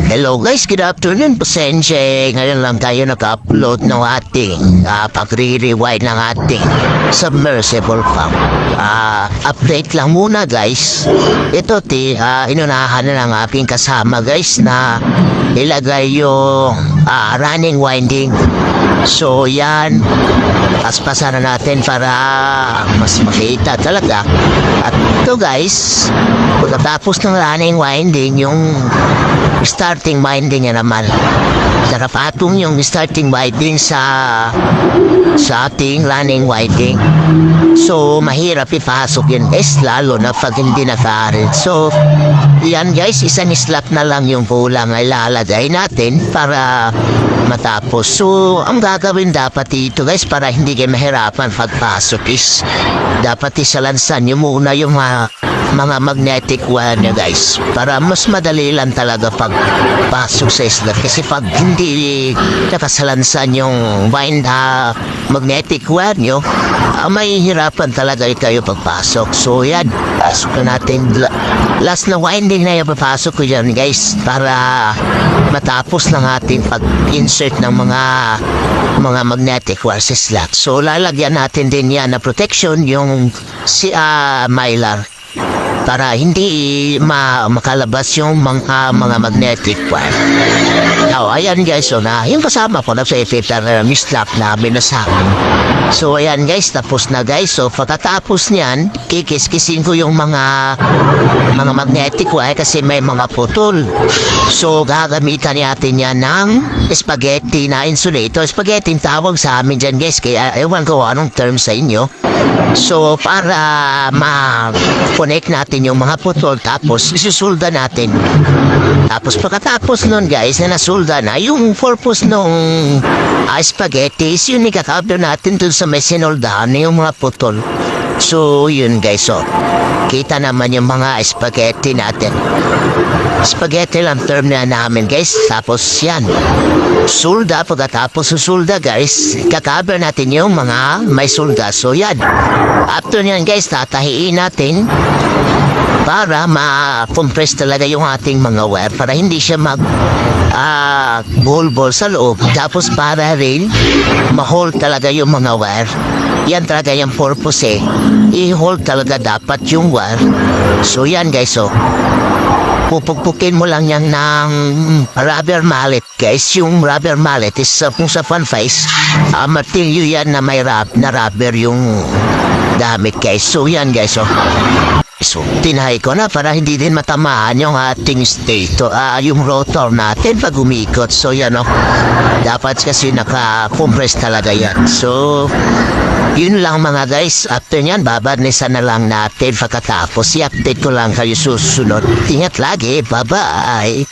Hello guys, good afternoon. Pasensya, ngayon lang tayo nag-upload ng ating pagre-rewind ng ating submersible pump. Update lang muna guys. Ito inunahan na ng aking kasama guys na ilagay yung running winding. So yan, paspasan na natin para mas makita talaga. At ito guys, pagkatapos ng running winding, yung starting winding niya naman. Darapatong yung starting winding sa ating running winding. So, mahirap ipasok yun guys, lalo na pag hindi naka-arid. So, yan guys, isang slot na lang yung kulang ay lalagay natin para matapos. So, ang gagawin dapat dito guys, para hindi kayo mahirapan pagpasok is, dapat isalansan nyo muna yung mga magnetic wire nyo guys, para mas madali lang talaga pagpasok sa slot. Kasi pag hindi nakasalansan yung magnetic wire nyo, may hirapan talaga kayo pagpasok. So yan, pasok na natin. Last na winding na yung papasok ko dyan guys, para matapos ng ating pag-insert ng mga magnetic wire sa slot. So lalagyan natin din yan na protection yung mylar, para hindi makalabas yung mga magnetic wire. Now, ayan guys, so yung kasama ko na sa effector na mislap namin na sa akin. So ayan guys, tapos na guys. So pagkatapos niyan, kikis-kisin ko yung mga magnetic wire kasi may mga putol. So gagamitan natin yan ng spaghetti na insulator. Spaghetti yung tawag sa amin dyan guys, kaya ewan ko anong term sa inyo. So para ma-connect natin yung mga putol, tapos isusulda natin. Tapos pagkatapos nun guys, na nasulda na, yung purpose nung spaghetti is yung ikakablo natin dun sa may sinoldahan na yung mga putol. So yun guys, so kita naman yung mga spaghetti natin. Spaghetti lang term na namin guys. Tapos yan, sulda. Pagkatapos susulda guys, kakablo natin yung mga may sulda. So yan, after nyan guys, tatahiin natin para ma-compress talaga yung ating mga wire, para hindi siya bulbol sa loob. Tapos para rin ma-hold talaga yung mga wire. Yan talaga yung purpose i-hold talaga dapat yung wire. So yan guys, so pupukpukin mo lang yan ng rubber mallet guys. Yung rubber mallet is kung sa fan face, material yan na may rubber yung damit guys. So yan guys, so tinahay ko na para hindi din matamaan yung ating stator, yung rotor natin pag umikot. So yan dapat kasi naka-compress talaga yan. So yun lang mga guys. After nyan, babarnisan na lang natin. Pagkatapos i-update ko lang kayo susunod. Ingat lagi, bye bye.